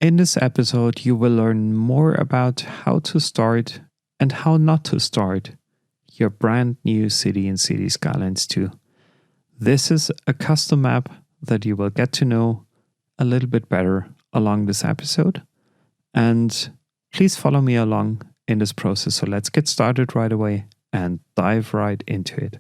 In this episode, you will learn more about how to start and how not to start your brand new city in Cities Skylines 2. This is a custom map that you will get to know a little bit better along this episode. And please follow me along in this process. So let's get started right away and dive right into it.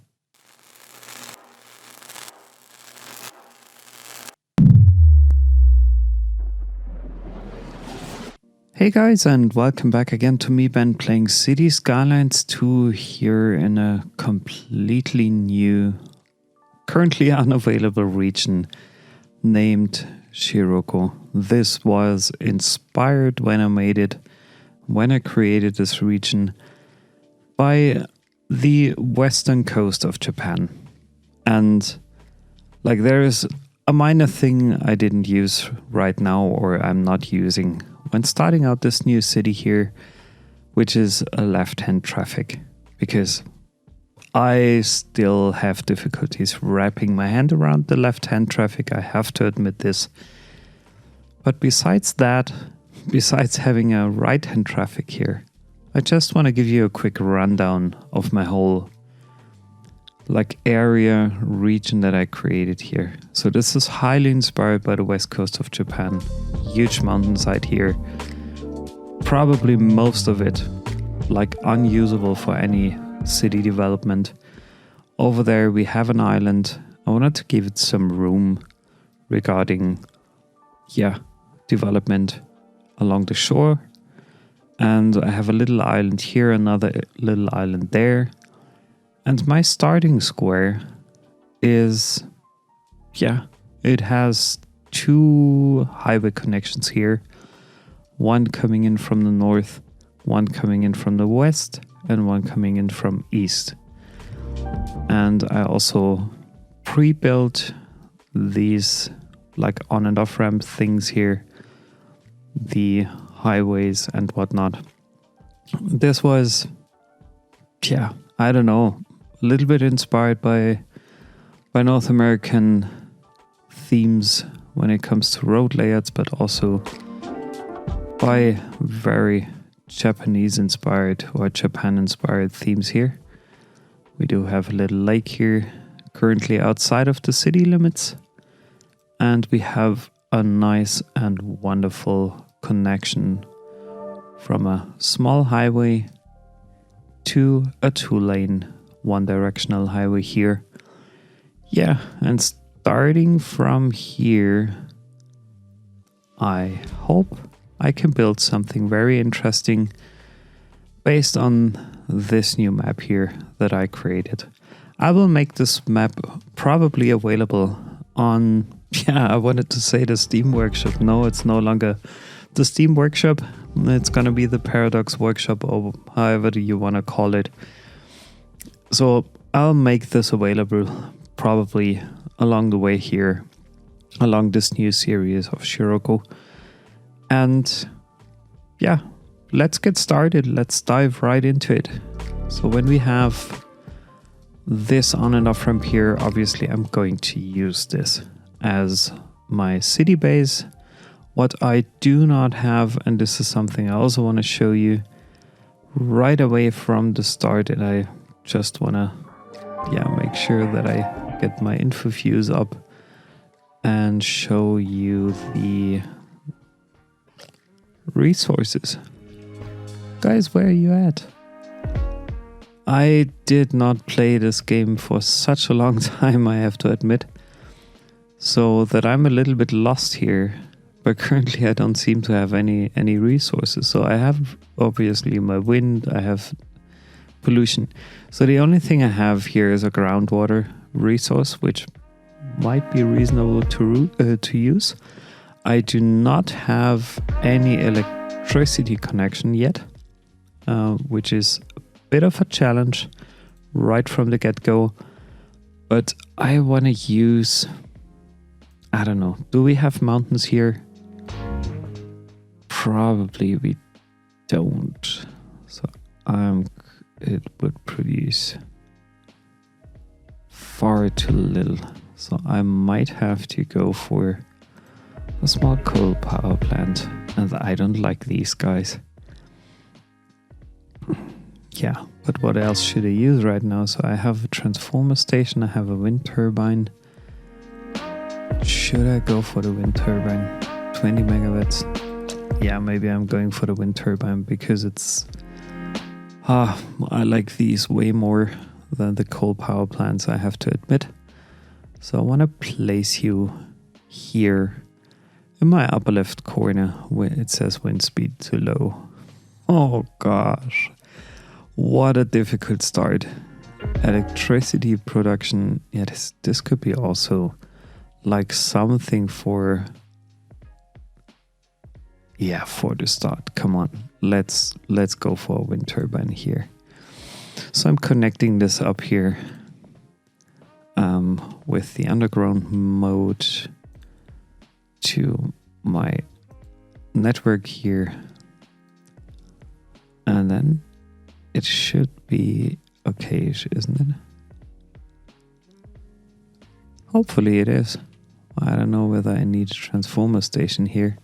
Hey guys, and welcome back again to me, Ben, playing Cities Skylines 2 here in a completely new, currently unavailable region named Shiroku. This was inspired when I created this region by the western coast of Japan. And there is a minor thing I didn't use right now, or I'm not using when starting out this new city here, which is a left-hand traffic, because I still have difficulties wrapping my hand around the left-hand traffic, I have to admit this. But besides that, besides having a right-hand traffic here, I just want to give you a quick rundown of my whole area region that I created here. So this is highly inspired by the west coast of Japan. Huge mountainside here. Probably most of it unusable for any city development. Over there we have an island. I wanted to give it some room regarding development along the shore. And I have a little island here, another little island there. And my starting square is, it has two highway connections here. One coming in from the north, one coming in from the west, and one coming in from east. And I also pre-built these on and off ramp things here, the highways and whatnot. This was, I don't know, a little bit inspired by North American themes when it comes to road layouts, but also by very Japanese inspired or Japan inspired themes here. We do have a little lake here, currently outside of the city limits, and we have a nice and wonderful connection from a small highway to a 2-lane one-directional highway here. And starting from here, I hope I can build something very interesting based on this new map here that I created. I will make this map probably available on, I wanted to say the Steam Workshop. No, it's no longer the Steam Workshop. It's gonna be the Paradox Workshop, or however you want to call it. So I'll make this available probably along the way here, along this new series of Shiroku. And let's get started. Let's dive right into it. So when we have this on and off ramp here, obviously I'm going to use this as my city base. What I do not have, and this is something I also want to show you right away from the start, and I just want to make sure that I get my info views up and show you the resources. Guys, where are you at? I did not play this game for such a long time, I have to admit, so that I'm a little bit lost here. But currently I don't seem to have any resources. So I have obviously my wind, I have pollution. So the only thing I have here is a groundwater resource, which might be reasonable to use. I do not have any electricity connection yet, which is a bit of a challenge right from the get-go. But I want to use, I don't know, do we have mountains here? Probably we don't. So it would produce far too little. So I might have to go for a small coal power plant, and I don't like these guys. Yeah, but what else should I use right now? So I have a transformer station, I have a wind turbine. Should I go for the wind turbine? 20 megawatts. Yeah, maybe I'm going for the wind turbine because it's... I like these way more than the coal power plants, I have to admit. So I want to place you here in my upper left corner where it says wind speed too low. Oh gosh, what a difficult start. Electricity production, yeah, this could be also like something for... Yeah, for the start. Come on, let's go for a wind turbine here. So I'm connecting this up here with the underground mode to my network here, and then it should be okay, isn't it? Hopefully it is. I don't know whether I need a transformer station here.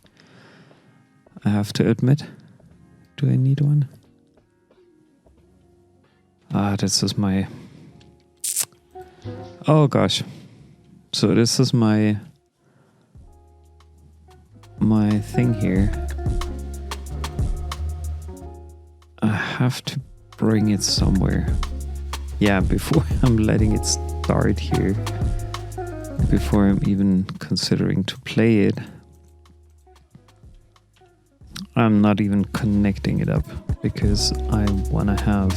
I have to admit. Do I need one? This is my... Oh gosh. So this is my thing here. I have to bring it somewhere. Yeah, before I'm letting it start here, before I'm even considering to play it, I'm not even connecting it up because I want to have...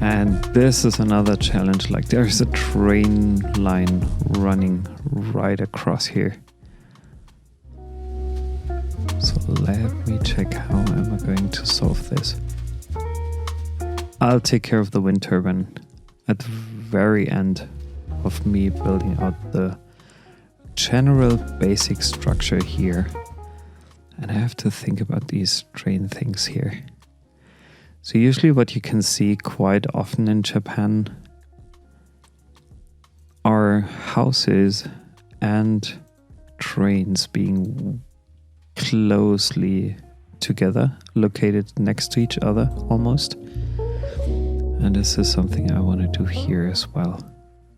And this is another challenge, like there's a train line running right across here. So let me check how am I going to solve this. I'll take care of the wind turbine at the very end of me building out the general basic structure here. And I have to think about these train things here. So usually what you can see quite often in Japan are houses and trains being closely together, located next to each other almost. And this is something I want to do here as well.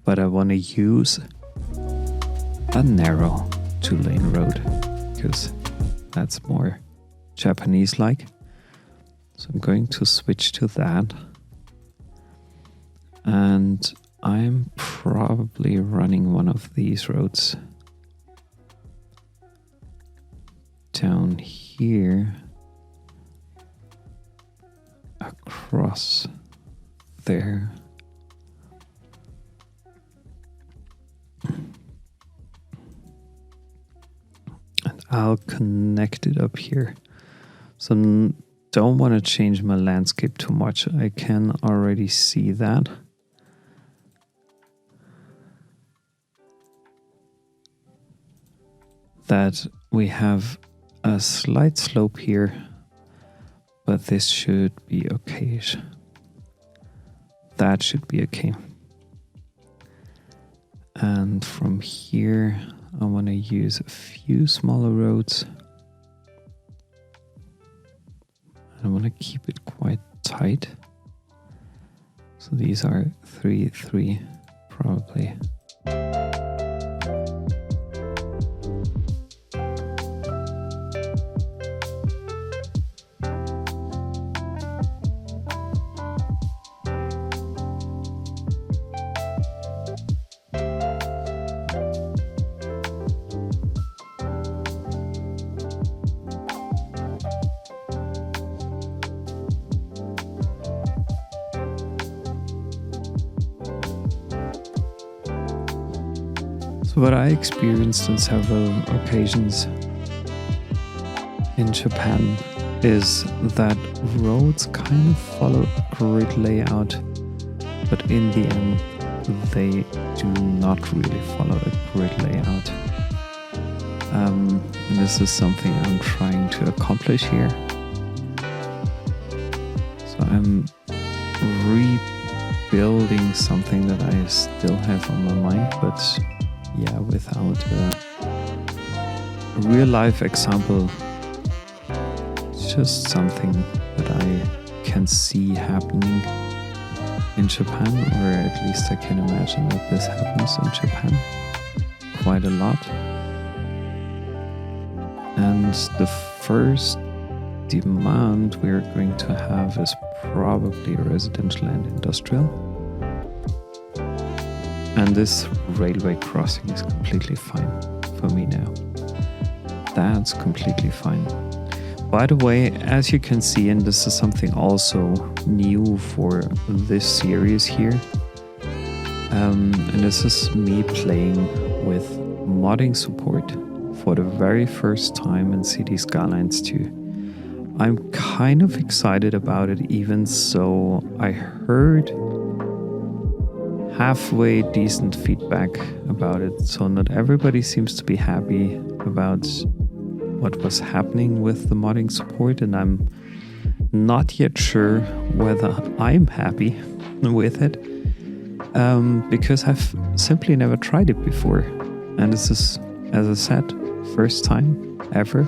But I want to use a narrow 2-lane road because that's more Japanese-like. So I'm going to switch to that. And I'm probably running one of these roads down here across there. And I'll connect it up here. So don't want to change my landscape too much. I can already see that. That we have a slight slope here, but this should be okay. That should be okay. And from here, I want to use a few smaller roads. I want to keep it quite tight. So these are 3, 3 probably. So what I experienced on several occasions in Japan is that roads kind of follow a grid layout, but in the end they do not really follow a grid layout. And this is something I'm trying to accomplish here. So I'm rebuilding something that I still have on my mind, but yeah, without real life example. It's just something that I can see happening in Japan, or at least I can imagine that this happens in Japan quite a lot. And the first demand we're going to have is probably residential and industrial. And this railway crossing is completely fine for me now. That's completely fine. By the way, as you can see, and this is something also new for this series here, and this is me playing with modding support for the very first time in Cities Skylines 2. I'm kind of excited about it, even so I heard halfway decent feedback about it, so not everybody seems to be happy about what was happening with the modding support, and I'm not yet sure whether I'm happy with it, because I've simply never tried it before, and this is, as I said, first time ever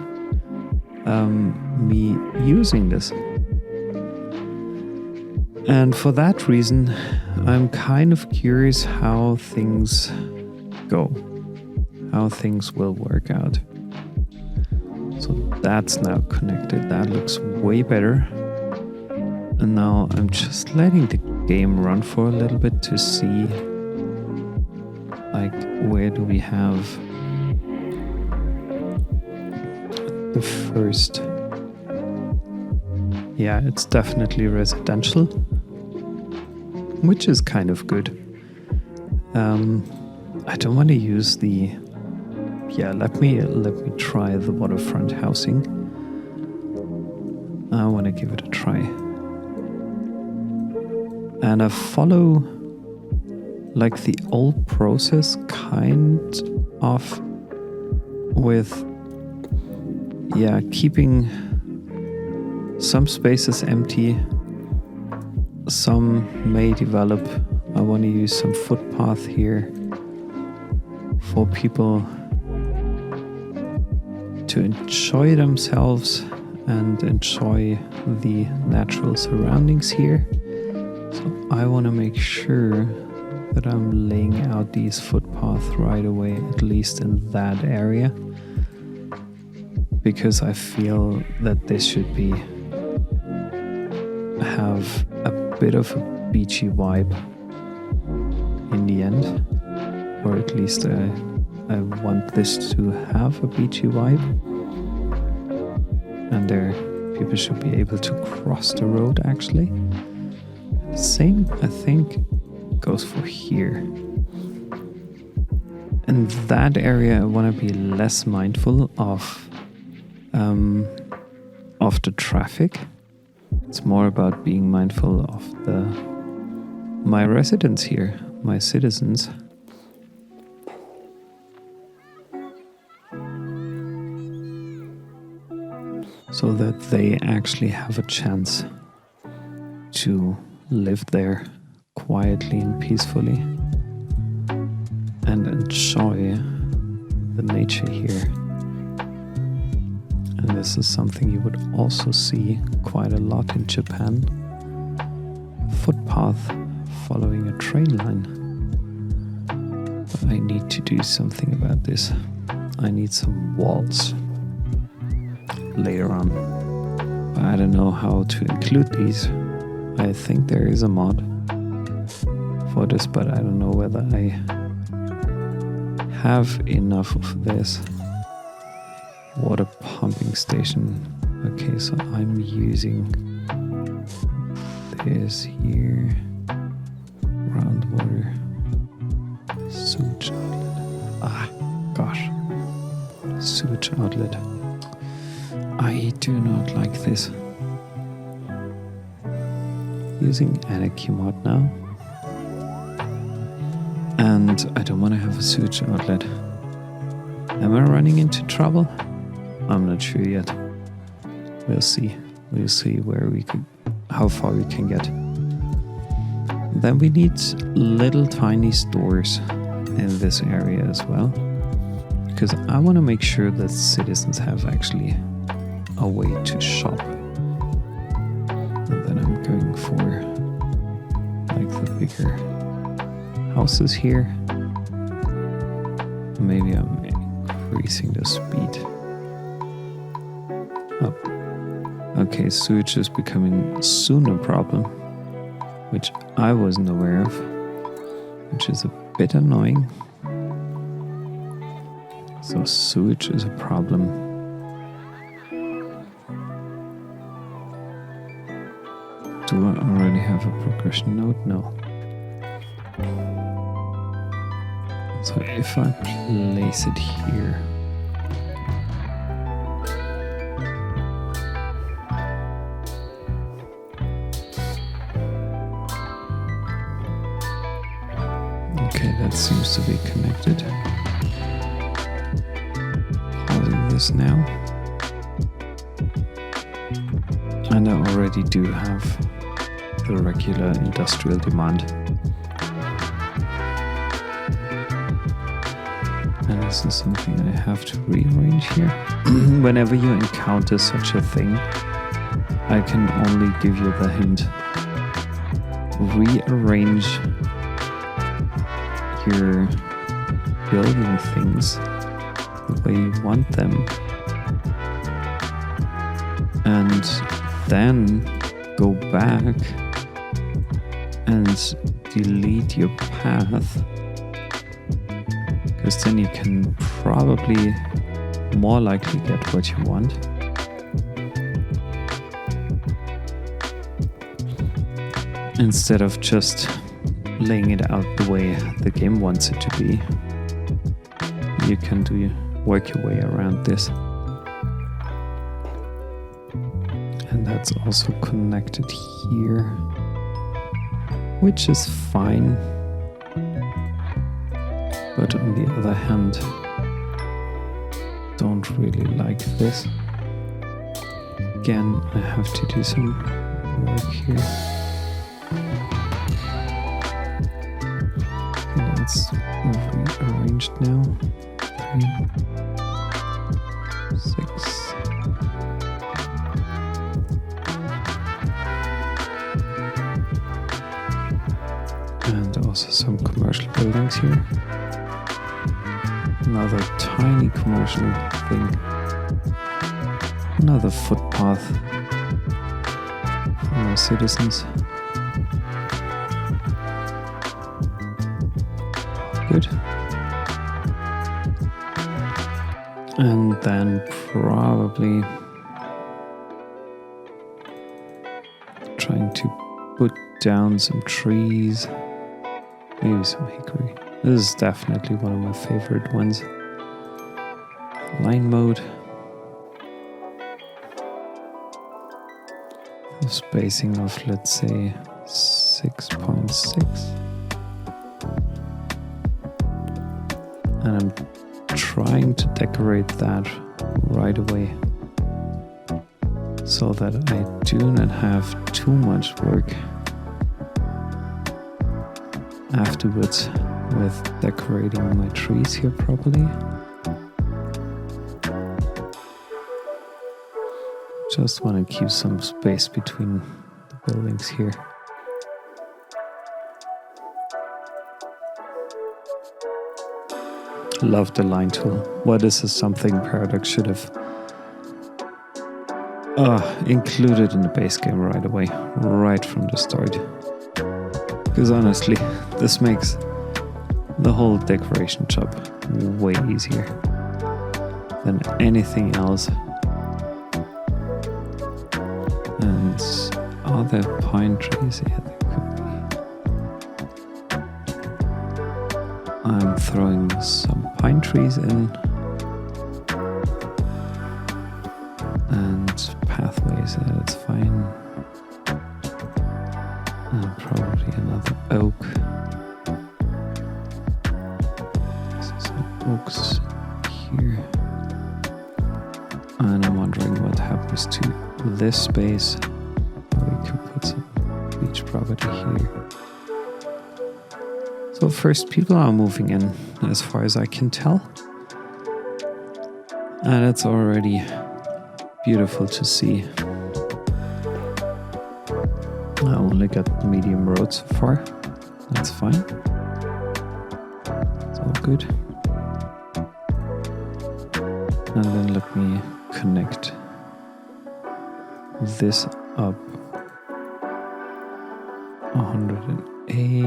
me using this. And for that reason, I'm kind of curious how things go, how things will work out. So that's now connected. That looks way better. And now I'm just letting the game run for a little bit to see, like, where do we have the first. Yeah, it's definitely residential, which is kind of good. I don't want to use the. Yeah, let me try the waterfront housing. I want to give it a try. And I follow like the old process kind of with keeping some spaces empty. Some may develop. I want to use some footpath here for people to enjoy themselves and enjoy the natural surroundings here. So I want to make sure that I'm laying out these footpaths right away, at least in that area, because I feel that this should have a bit of a beachy vibe in the end, or at least I want this to have a beachy vibe, and there people should be able to cross the road actually. Same, I think, goes for here. In that area I want to be less mindful of the traffic. It's more about being mindful of my residents here, my citizens. So that they actually have a chance to live there quietly and peacefully and enjoy the nature here. And this is something you would also see quite a lot in Japan. Footpath following a train line. But I need to do something about this. I need some walls later on. But I don't know how to include these. I think there is a mod for this, but I don't know whether I have enough of this. Water pumping station. Okay, so I'm using this here. Groundwater. Sewage outlet. Gosh. Sewage outlet. I do not like this. Using Anarchy mod now. And I don't want to have a sewage outlet. Am I running into trouble? I'm not sure yet. We'll see. We'll see how far we can get. Then we need little tiny stores in this area as well. because I want to make sure that citizens have actually a way to shop. And then I'm going for like the bigger houses here. Maybe I'm increasing the speed. Oh. Okay, sewage is becoming soon a problem, which I wasn't aware of, which is a bit annoying. So sewage is a problem. Do I already have a progression node? No. So if I place it here, okay, that seems to be connected. Pausing this now. And I already do have the regular industrial demand. And this is something I have to rearrange here. Whenever you encounter such a thing, I can only give you the hint. Rearrange your building things the way you want them. And then go back and delete your path, because then you can probably more likely get what you want. Instead of just laying it out the way the game wants it to be, you can work your way around this. And that's also connected here, which is fine. But on the other hand, don't really like this. Again, I have to do some work here. Okay, that's rearranged now. 3, 6. And also some commercial buildings here. Another tiny commercial thing. Another footpath for my citizens. Good. And then probably trying to put down some trees. Maybe some hickory. This is definitely one of my favorite ones. Line mode. The spacing of, let's say, 6.6. And I'm trying to decorate that right away, so that I do not have too much work afterwards with decorating my trees here properly. Just want to keep some space between the buildings here. Love the line tool. What is something Paradox should have included in the base game right away, right from the start. Because honestly, this makes the whole decoration job way easier than anything else. And are there pine trees? Yeah, there could be. I'm throwing some pine trees in. And pathways, that's fine. And probably another oak. Some oaks here. And I'm wondering what happens to this space. We could put some beach property here. So first, people are moving in, as far as I can tell. And it's already beautiful to see. I only got medium road so far. That's fine. It's all good. And then let me connect this up 180.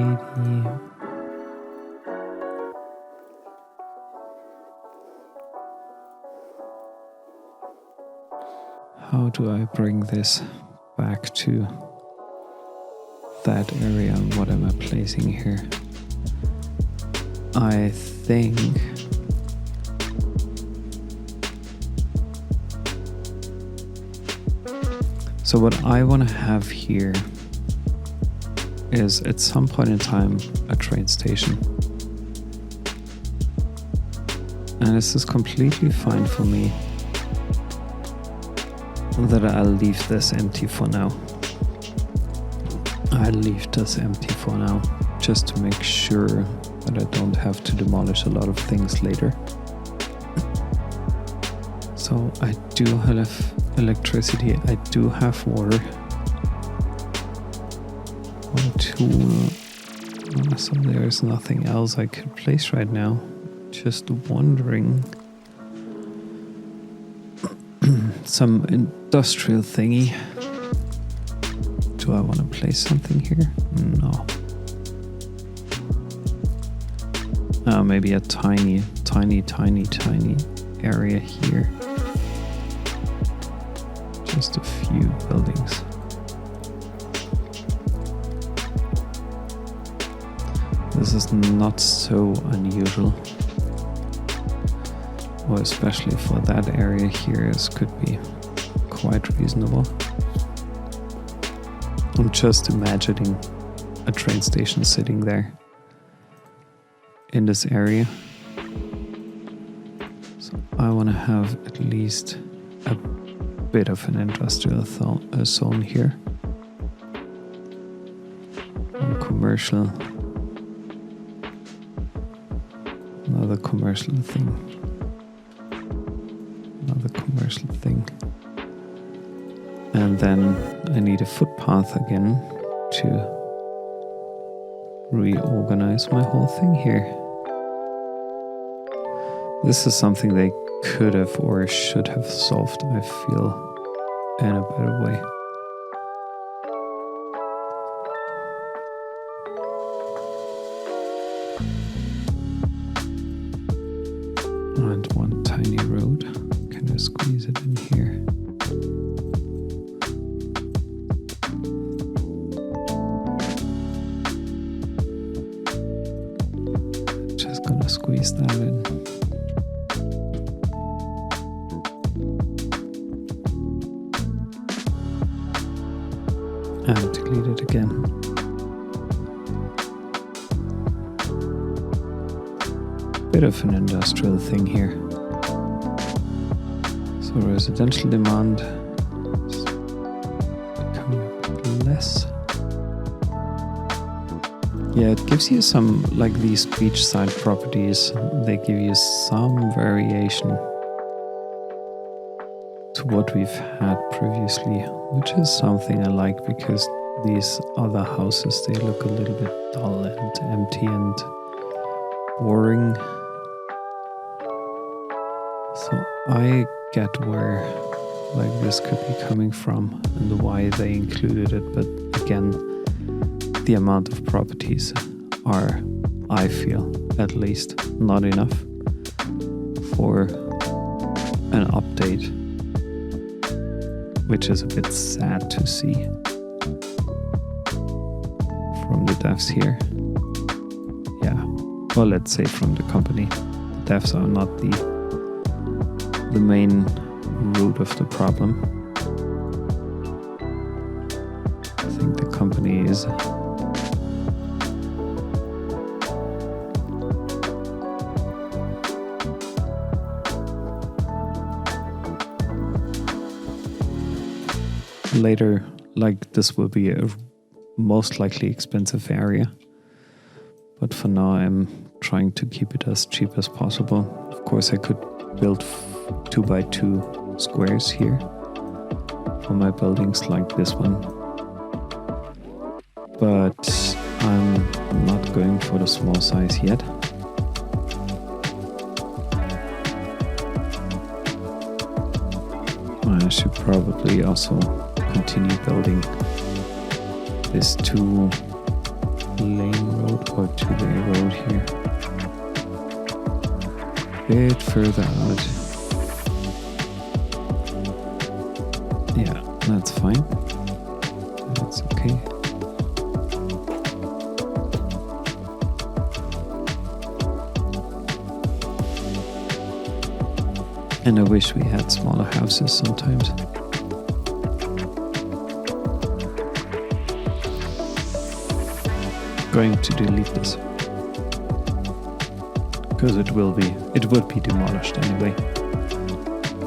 How do I bring this back to that area? What am I placing here? I think so what I want to have here is at some point in time a train station. And this is completely fine for me that I'll leave this empty for now. I'll leave this empty for now just to make sure that I don't have to demolish a lot of things later. So I do have electricity, I do have water. So there's nothing else I could place right now. Just wondering. Some industrial thingy. Do I want to place something here? No. Maybe a tiny area here. Just a few buildings. This is not so unusual. Or especially for that area here, this could be quite reasonable. I'm just imagining a train station sitting there in this area. So I want to have at least a bit of an industrial zone here. And commercial. Another commercial thing. Another commercial thing. And then I need a footpath again to reorganize my whole thing here. This is something they could have or should have solved, I feel, in a better way. And one tiny road. Can I squeeze it in here? Just gonna squeeze that in. And delete it again. Bit of an industrial thing here. So residential demand is becoming a bit less. Yeah, it gives you some, like these beachside properties, they give you some variation to what we've had previously, which is something I like because these other houses, they look a little bit dull and empty and boring. So I get where like this could be coming from and why they included it, but again, the amount of properties are, I feel, at least not enough for an update, which is a bit sad to see from the devs here. Yeah, well, let's say from the company. The devs are not the main root of the problem. I think the company is. Later, like this will be a most likely expensive area, but for now I'm trying to keep it as cheap as possible. Of course I could build 2x2 squares here for my buildings like this one. But I'm not going for the small size yet. I should probably also continue building this 2-lane road or 2-way road here. Bit further out. Yeah, that's fine. That's okay. And I wish we had smaller houses sometimes. Going to delete this. Because it would be demolished anyway.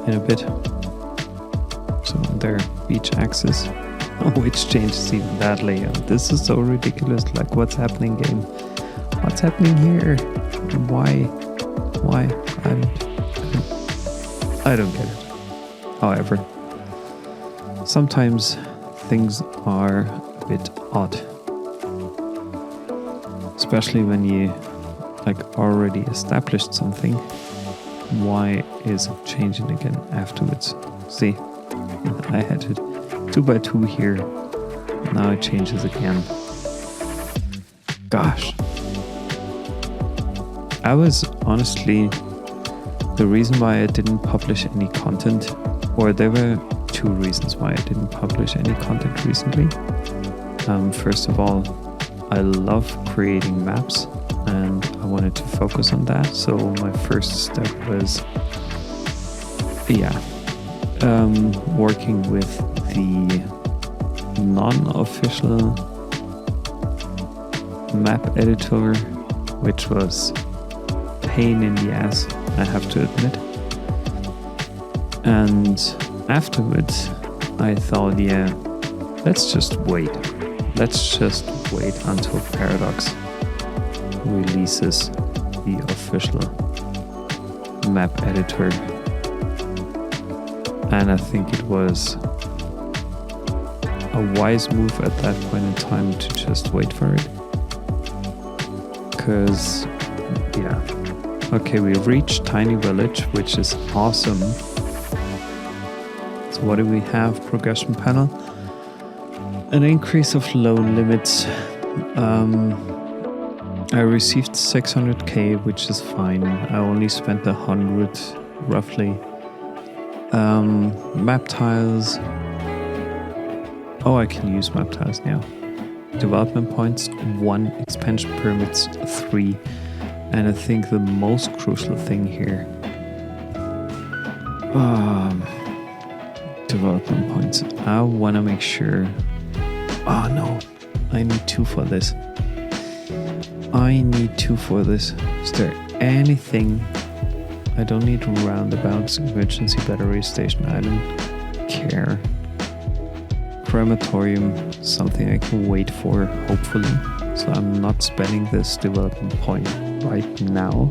In a bit. So their beach axis, which changes even that layout. This is so ridiculous. Like, what's happening, game? What's happening here? Why? I don't get it. However, sometimes things are a bit odd. Especially when you already established something. Why is it changing again afterwards? See, I had it 2x2 here. Now it changes again. Gosh. I was honestly... The reason why I didn't publish any content, or there were two reasons why I didn't publish any content recently. First of all, I love creating maps and I wanted to focus on that. So my first step was, working with the non-official map editor, which was pain in the ass, I have to admit. And afterwards, I thought, let's just wait. Let's just wait until Paradox releases the official map editor. And I think it was a wise move at that point in time to just wait for it. Because, okay, we reached Tiny Village, which is awesome. So what do we have? Progression panel. An increase of loan limits. I received 600k, which is fine. I only spent 100 roughly. Map tiles. Oh, I can use map tiles now. Development points 1, expansion permits 3. And I think the most crucial thing here, development points. I want to make sure. Oh no, I need 2 for this. Is there anything? I don't need roundabouts, emergency battery station. I don't care. Crematorium, something I can wait for, hopefully. So I'm not spending this development point right now.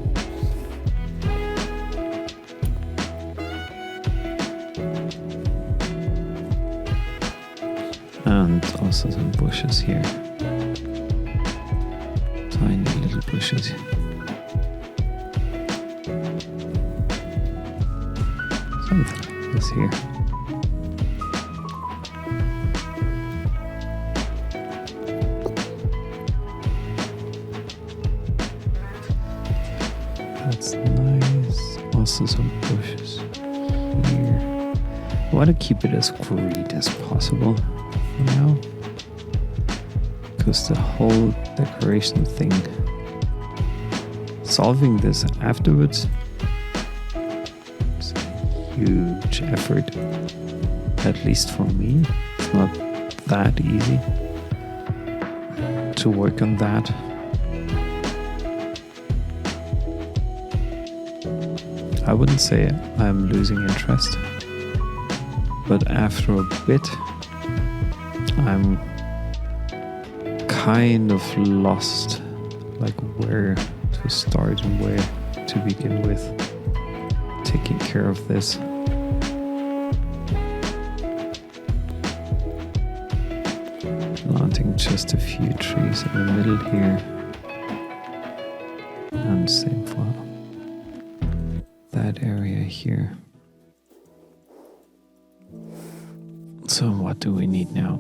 And also some bushes here. Tiny little bushes. Something like this here. That's nice. Also some bushes here. I want to keep it as green as possible for now. Because the whole decoration thing, solving this afterwards, is a huge effort. At least for me. It's not that easy to work on that. I wouldn't say I'm losing interest, but after a bit, I'm kind of lost, like where to start and where to begin with taking care of this. Planting just a few trees in the middle here. And same for that area here. So what do we need now?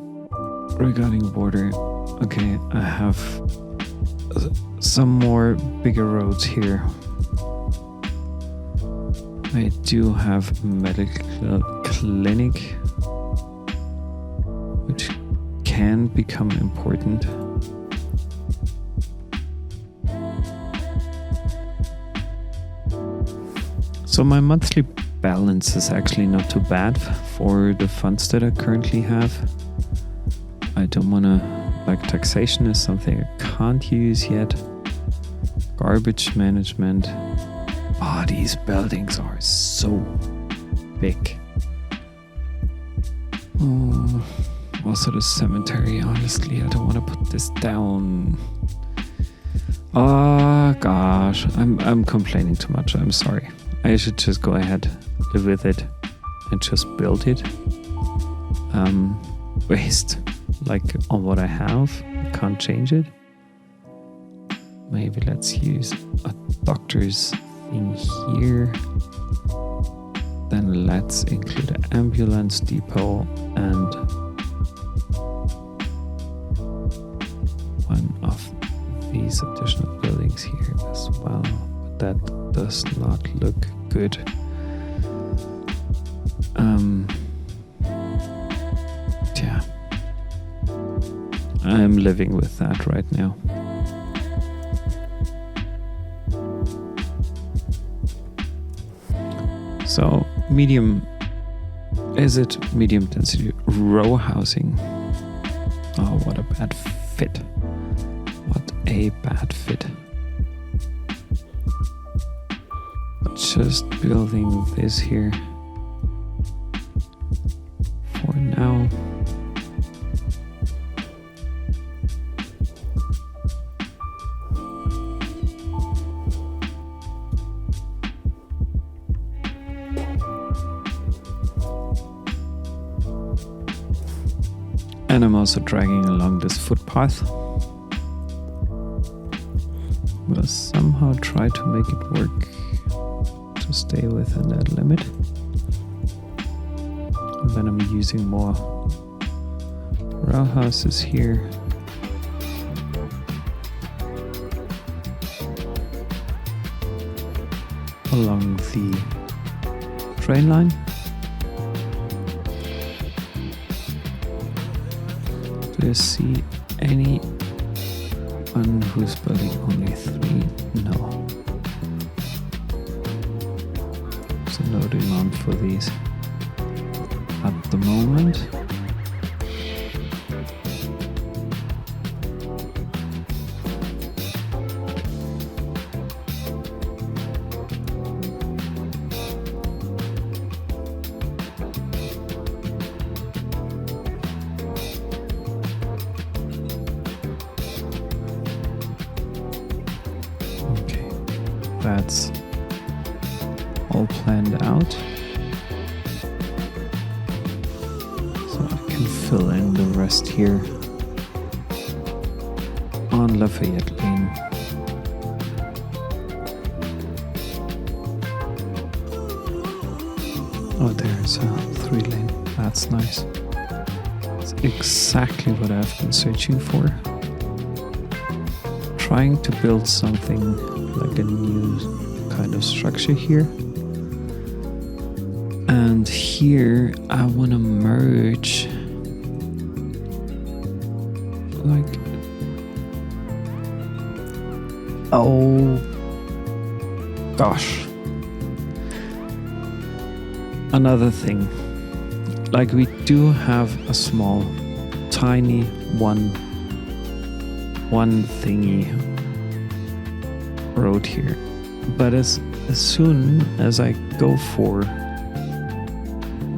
Regarding water, okay, I have some more bigger roads here. I do have a medical clinic, which can become important. So my monthly balance is actually not too bad for the funds that I currently have. I don't want to, like, taxation is something I can't use yet. Garbage management. Oh, these buildings are so big. Oh, also the cemetery, honestly, I don't want to put this down. Oh gosh, I'm complaining too much, I'm sorry. I should just go ahead, live with it, and just build it. Based like on what I have, I can't change it. Maybe let's use a doctor's thing here. Then let's include an ambulance depot and one of these additional buildings here as well. But that does not look good. Yeah. I'm living with that right now. So medium, is it medium density row housing? Oh, what a bad fit. What a bad fit. Just building this here for now. And I'm also dragging along this footpath. We'll somehow try to make it work to stay within that limit. And then I'm using more row houses here. Along the train line. Do you see anyone who's building only 3? No. So no demand for these at the moment. That's all planned out, so I can fill in the rest here on Lafayette Lane. Oh, there's a 3-lane. That's nice. It's exactly what I've been searching for. Trying to build something like a new kind of structure here. And here I want to merge like, oh gosh, another thing, like we do have a small tiny one thingy road here, but as soon as I go for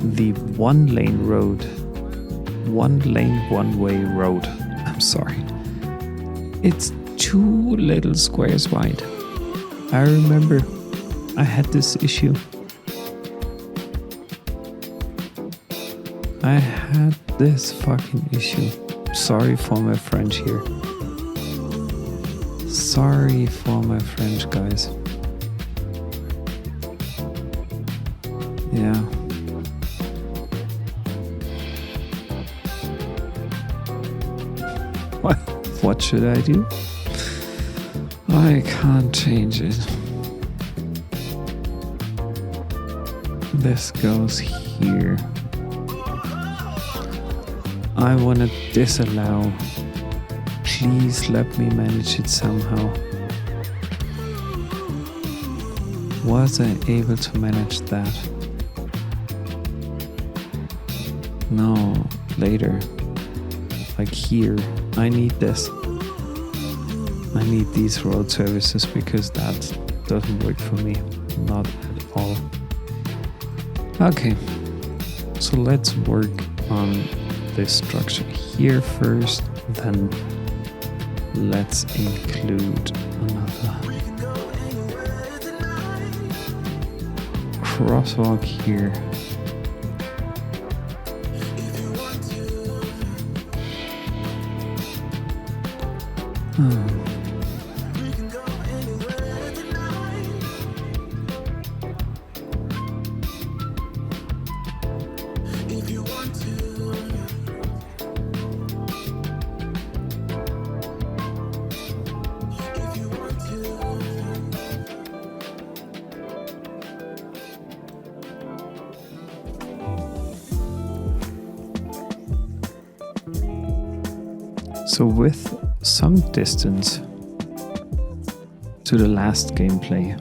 the one way road, I'm sorry, it's 2 little squares wide. I remember I had this issue I had this fucking issue. Sorry for my French here. Sorry for my French, guys. Yeah. What should I do? I can't change it. This goes here. I want to disallow. Please let me manage it somehow. Was I able to manage that? No, later. Like here. I need this. I need these road services because that doesn't work for me. Not at all. Okay. So let's work on this structure here first. Then let's include another crosswalk here. So with some distance to the last gameplay,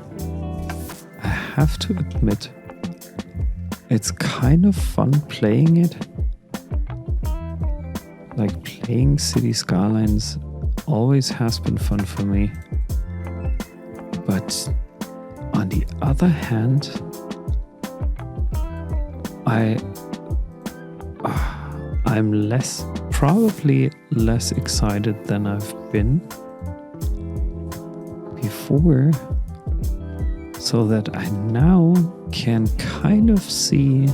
I have to admit it's kind of fun playing it. Like playing Cities Skylines always has been fun for me. But on the other hand, I'm probably less excited than I've been before, so that I now can kind of see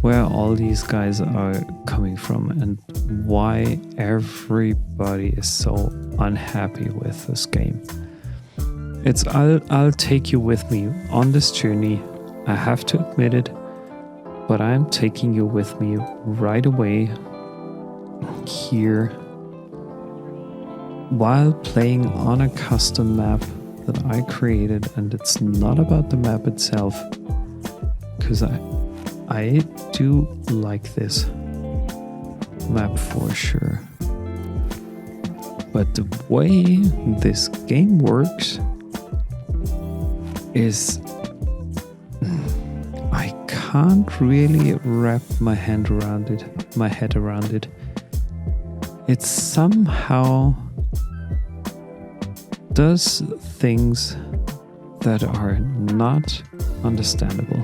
where all these guys are coming from and why everybody is so unhappy with this game. I'll take you with me on this journey. I have to admit it, but I'm taking you with me right away here while playing on a custom map that I created, and it's not about the map itself, because I do like this map for sure, but the way this game works is I can't really wrap my head around it. It somehow does things that are not understandable.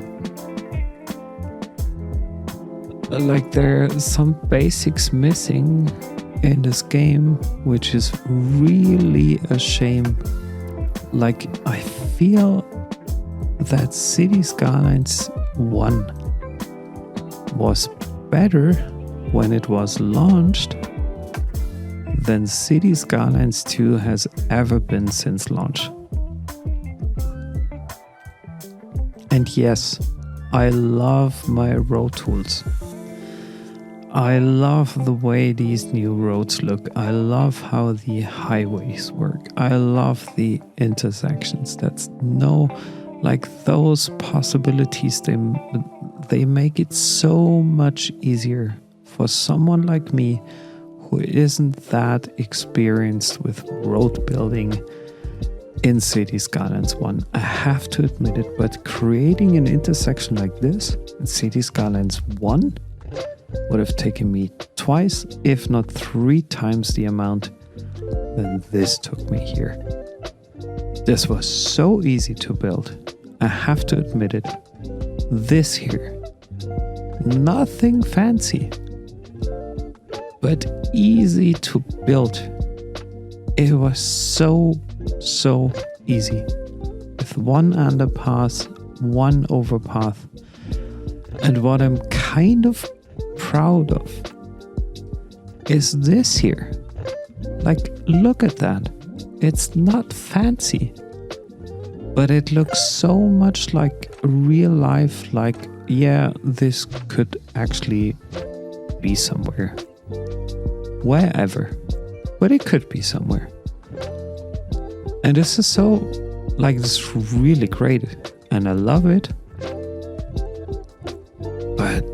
Like there are some basics missing in this game, which is really a shame. Like I feel that Cities Skylines 1 was better when it was launched than Cities Skylines 2 has ever been since launch. And yes, I love my road tools. I love the way these new roads look. I love how the highways work. I love the intersections. Those possibilities, they make it so much easier for someone like me who isn't that experienced with road building in Cities Skylines 1. I have to admit it, but creating an intersection like this in Cities Skylines 1 would have taken me twice, if not 3 times the amount than this took me here. This was so easy to build. I have to admit it. This here, nothing fancy, but easy to build. It was so easy. With 1 underpass, 1 overpath. And what I'm kind of proud of is this here. Like, look at that. It's not fancy, but it looks so much like real life. Like, yeah, this could actually be somewhere. Wherever. But it could be somewhere. And this is so, like, this is really great. And I love it. But,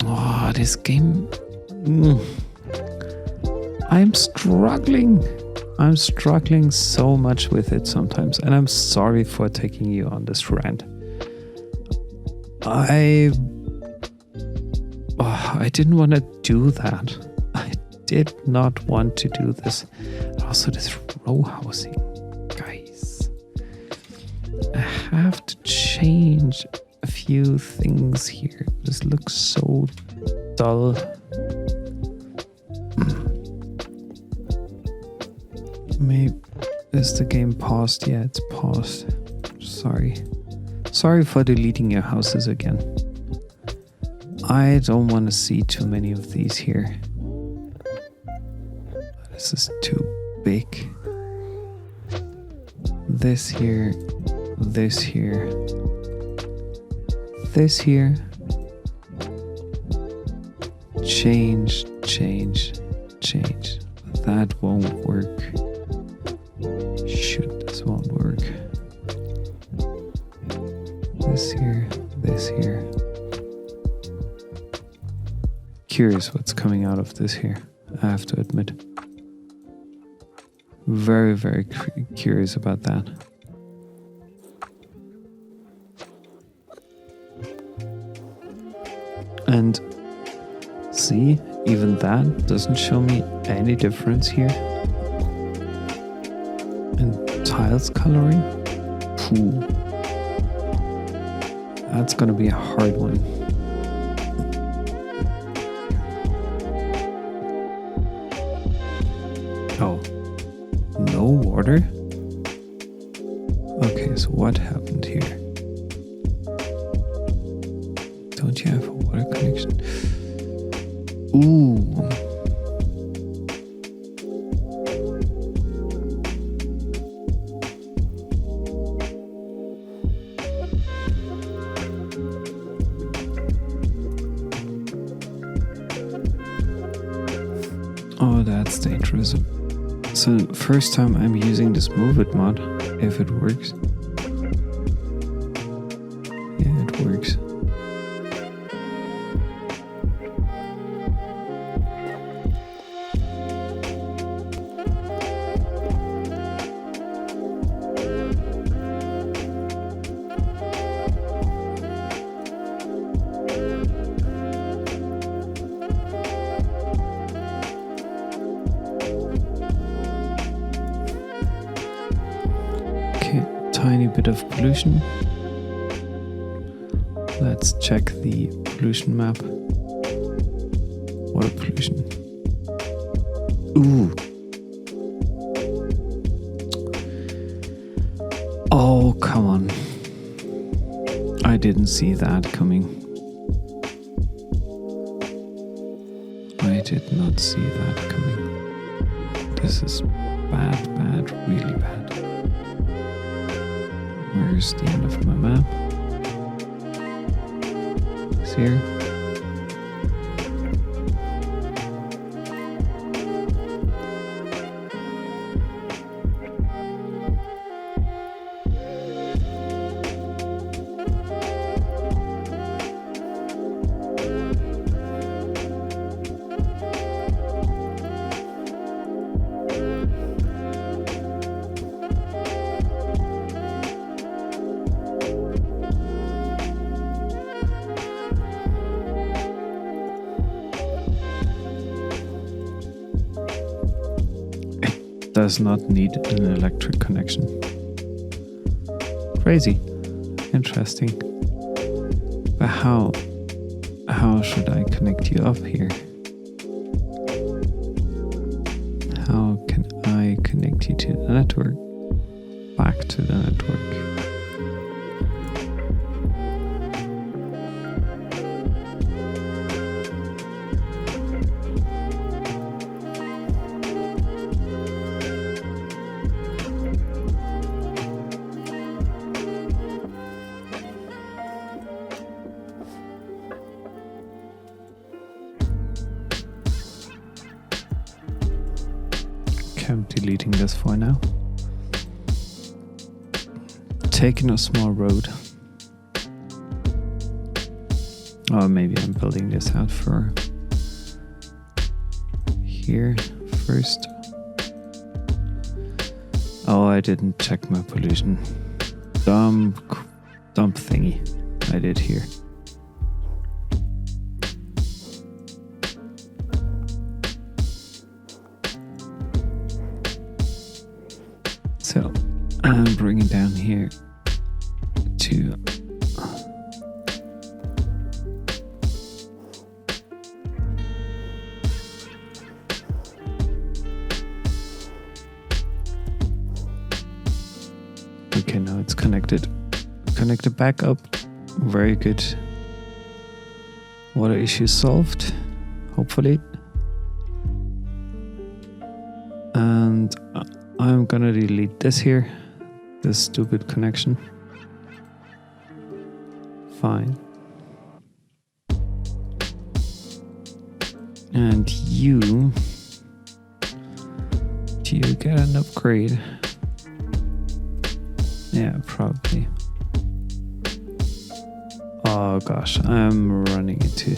oh, this game... I'm struggling so much with it sometimes, and I'm sorry for taking you on this rant. I didn't want to do that. I did not want to do this. Also, this row housing, guys. I have to change a few things here. This looks so dull. Maybe is the game paused? Yeah, it's paused. Sorry for deleting your houses again. I don't want to see too many of these here. This is too big. This here, this here, this here. Change. That won't work. Shoot, this won't work. This here. Curious what's coming out of this here, I have to admit. Very, very curious about that. And see, even that doesn't show me any difference here. And tiles coloring? Pooh. That's gonna be a hard one. Oh, no water? Okay, so what happened here? Don't you have a water connection? Ooh. Oh, that's dangerous. So, first time I'm using this Move It mod, if it works. Yeah, it works. Tiny bit of pollution. Let's check the pollution map. Water pollution. Ooh. Oh, come on. I didn't see that coming. I did not see that coming. This is bad, really bad. Where's the end of my map? It's here. Does not need an electric connection. Crazy. Interesting. But how should I connect you up here? How can I connect you to the network? Back to the network. Okay, I'm deleting this for now. Taking a small road. Or maybe I'm building this out for here first. Oh, I didn't check my pollution. Dump thingy I did here. So I'm bringing down here to okay, now it's connected back up. Very good. Water issue solved, hopefully. And I'm gonna delete this here, this stupid connection. Fine. And you do you get an upgrade? Yeah, probably. Oh gosh, I'm running into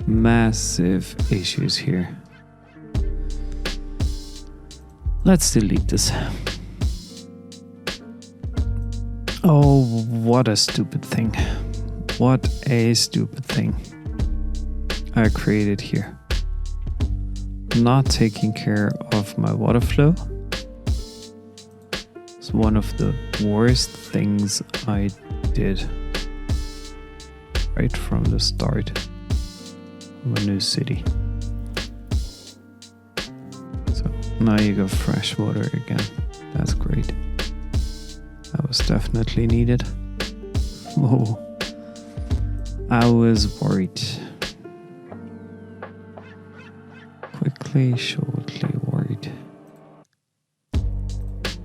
massive issues here. Let's delete this. Oh, what a stupid thing. What a stupid thing I created here. Not taking care of my water flow. It's one of the worst things I did right from the start of a new city. So now you got fresh water again. That's great. That was definitely needed. Oh, I was worried. Quickly, shortly worried.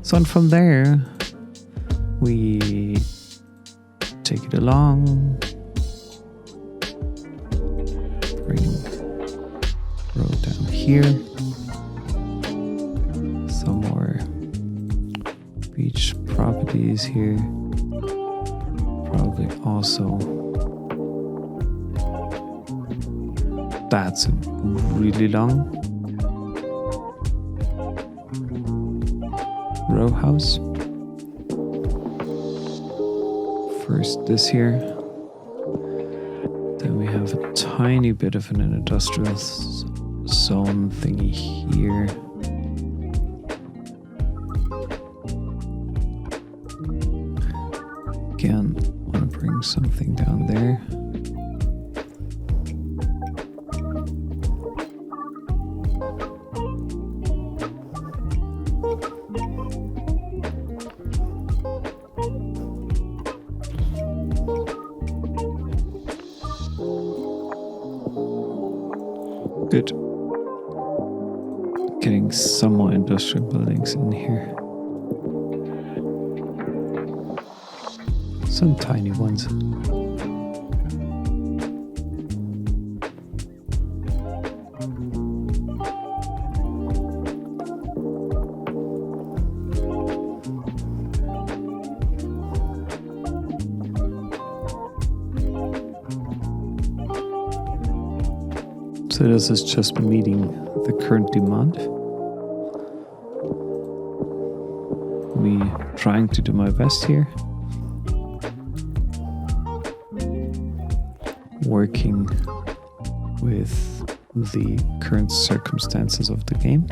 So and from there, we take it along. Bring road down here. Some more beach properties here. Probably also. That's really long. Row house. First this here. Then we have a tiny bit of an industrial zone thingy here. Again, want to bring something down there. Good. Getting some more industrial buildings in here. Some tiny ones. So this is just meeting the current demand. Me trying to do my best here. Working with the current circumstances of the game.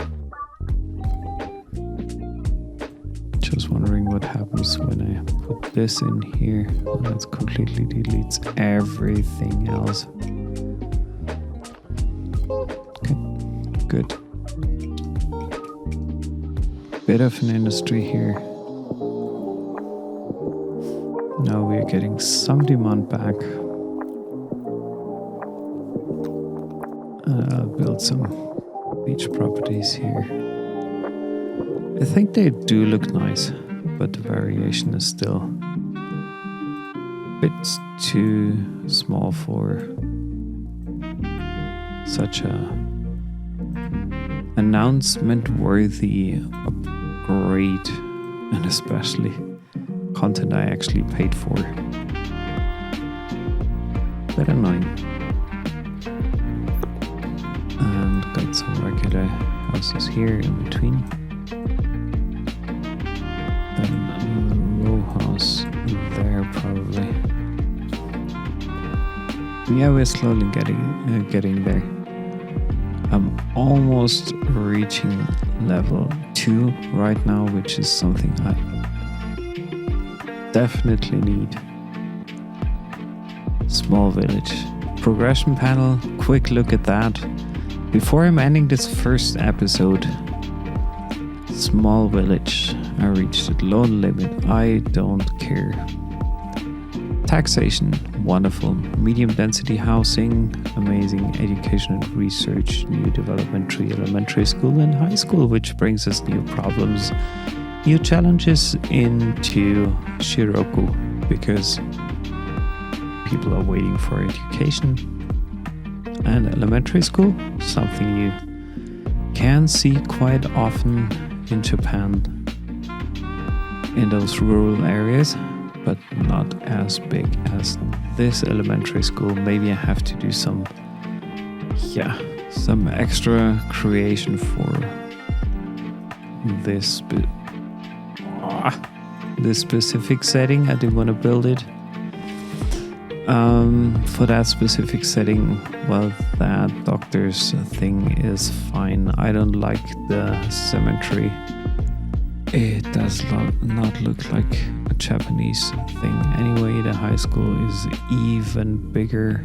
Just wondering what happens when I put this in here. Well, that completely deletes everything else. Good. Bit of an industry here. Now we're getting some demand back. I'll build some beach properties here. I think they do look nice, but the variation is still a bit too small for such a announcement-worthy upgrade, and especially content I actually paid for. Bit annoying. And got some regular houses here in between. Then another row house there probably. Yeah, we're slowly getting there. I'm almost reaching level 2 right now, which is something I definitely need. Small village. Progression panel, quick look at that. Before I'm ending this first episode, small village. I reached the loan limit. I don't care. Taxation, wonderful. Medium density housing, amazing. Education and research, new development tree, elementary school and high school, which brings us new problems, new challenges into Shiroku, because people are waiting for education. And elementary school, something you can see quite often in Japan, in those rural areas, but not as big as this elementary school. Maybe I have to do some extra creation for this specific setting. I didn't want to build it. For that specific setting, well, that doctor's thing is fine. I don't like the symmetry. It does not look like a Japanese thing. Anyway, the high school is even bigger.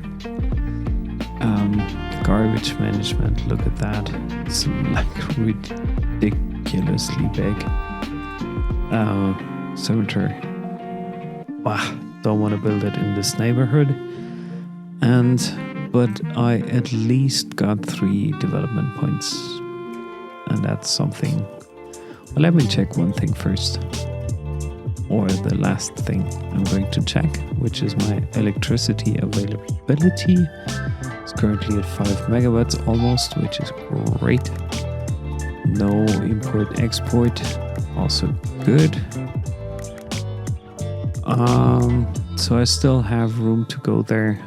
Garbage management, look at that. It's like ridiculously big. Cemetery. Don't want to build it in this neighborhood. But I at least got 3 development points. And that's something. Well, let me check one thing first. Or the last thing I'm going to check, which is my electricity availability. It's currently at 5 megawatts almost, which is great. No import export, also good. So I still have room to go there.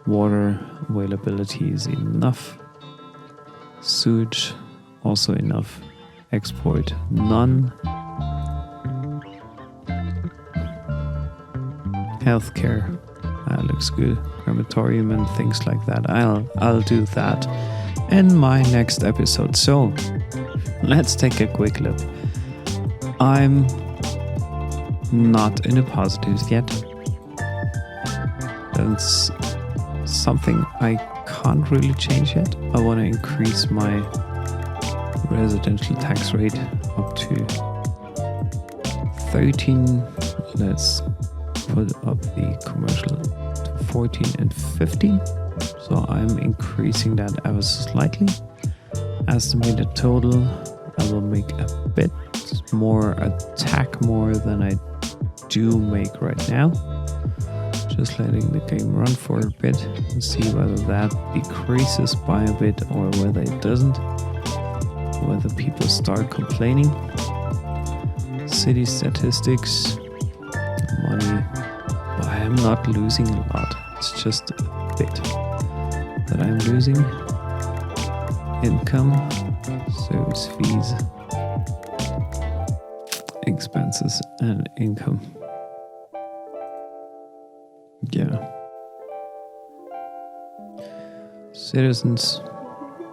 Water availability is enough. Sewage also enough. Export none. Healthcare looks good. Crematorium and things like that. I'll do that in my next episode. So let's take a quick look. I'm not in the positives yet. That's something I can't really change yet. I want to increase my residential tax rate up to 13. Let's put up the commercial to 14 and 15. So I'm increasing that ever so slightly. Estimated total, I will make a bit more, attack more than I do make right now. Just letting the game run for a bit and see whether that decreases by a bit or whether it doesn't. Whether people start complaining. City statistics, money. But I am not losing a lot. It's just a bit that I'm losing. Income, service fees, expenses, and income. Yeah. Citizens,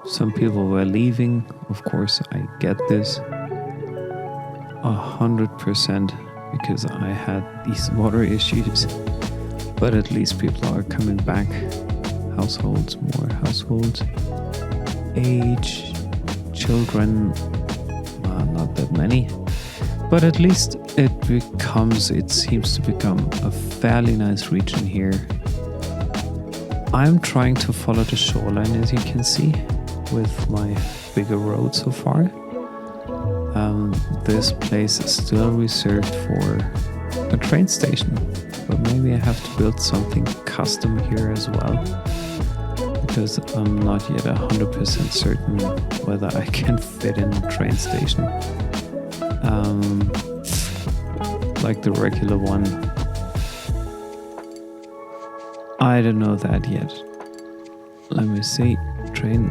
some people were leaving. Of course, I get this 100% because I had these water issues. But at least people are coming back. Households, more households. Age, children, not that many. But at least it seems to become a fairly nice region here. I'm trying to follow the shoreline, as you can see, with my bigger road so far. This place is still reserved for a train station, but maybe I have to build something custom here as well, because I'm not yet 100% certain whether I can fit in a train station like the regular one. I don't know that yet. Let me see. Train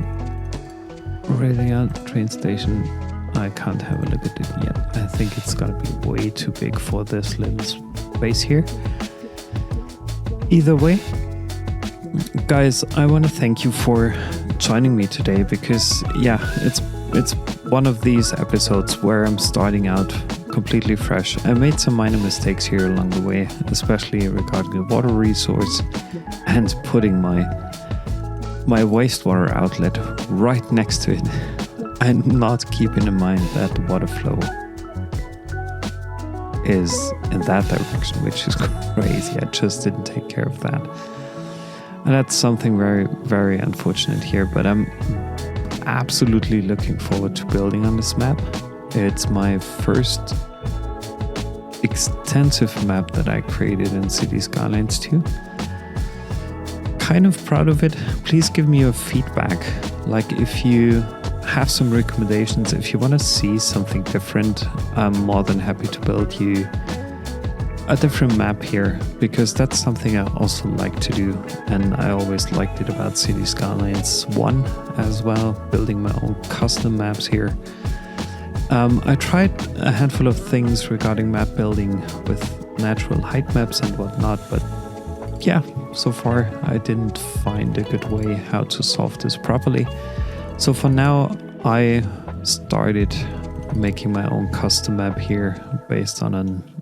station. I can't have a look at it yet. I think it's gonna be way too big for this little space here. Either way, guys, I want to thank you for joining me today, because yeah, it's one of these episodes where I'm starting out completely fresh. I made some minor mistakes here along the way, especially regarding the water resource and putting my wastewater outlet right next to it and not keeping in mind that the water flow is in that direction, which is crazy. I just didn't take care of that. And that's something very, very unfortunate here, but I'm absolutely looking forward to building on this map. It's my first extensive map that I created in Cities Skylines 2. Kind of proud of it. Please give me your feedback. Like, if you have some recommendations, if you want to see something different, I'm more than happy to build you a different map here, because that's something I also like to do, and I always liked it about Cities Skylines 1 as well, building my own custom maps here. I tried a handful of things regarding map building with natural height maps and whatnot, but yeah, so far I didn't find a good way how to solve this properly. So for now, I started making my own custom map here based on an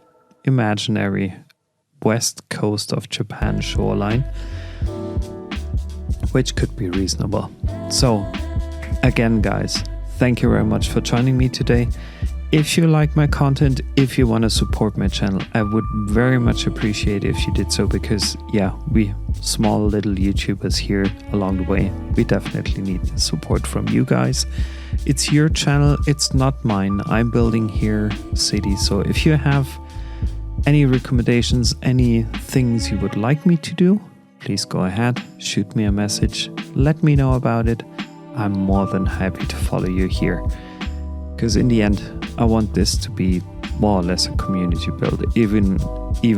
imaginary west coast of Japan shoreline, which could be reasonable. So again, guys, thank you very much for joining me today. If you like my content, if you want to support my channel, I would very much appreciate it if you did so, because yeah, we small little YouTubers here along the way, we definitely need the support from you guys. It's your channel, it's not mine. I'm building here cities, so if you have any recommendations, any things you would like me to do, please go ahead, shoot me a message, let me know about it. I'm more than happy to follow you here, because in the end, I want this to be more or less a community build, even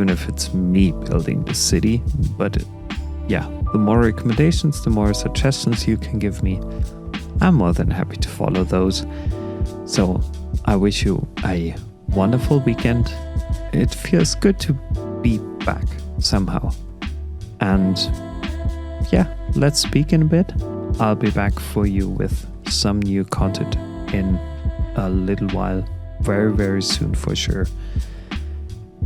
if it's me building the city. But yeah, the more recommendations, the more suggestions you can give me, I'm more than happy to follow those. So I wish you a wonderful weekend. It feels good to be back somehow. And yeah, let's speak in a bit. I'll be back for you with some new content in a little while, very, very soon for sure,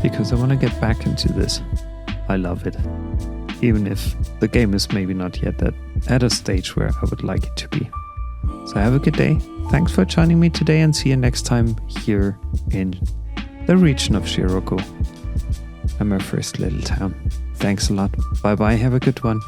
because I want to get back into this. I love it, even if the game is maybe not yet at a stage where I would like it to be. So have a good day. Thanks for joining me today, and see you next time here in the region of Shiroku and my first little town. Thanks a lot. Bye bye. Have a good one.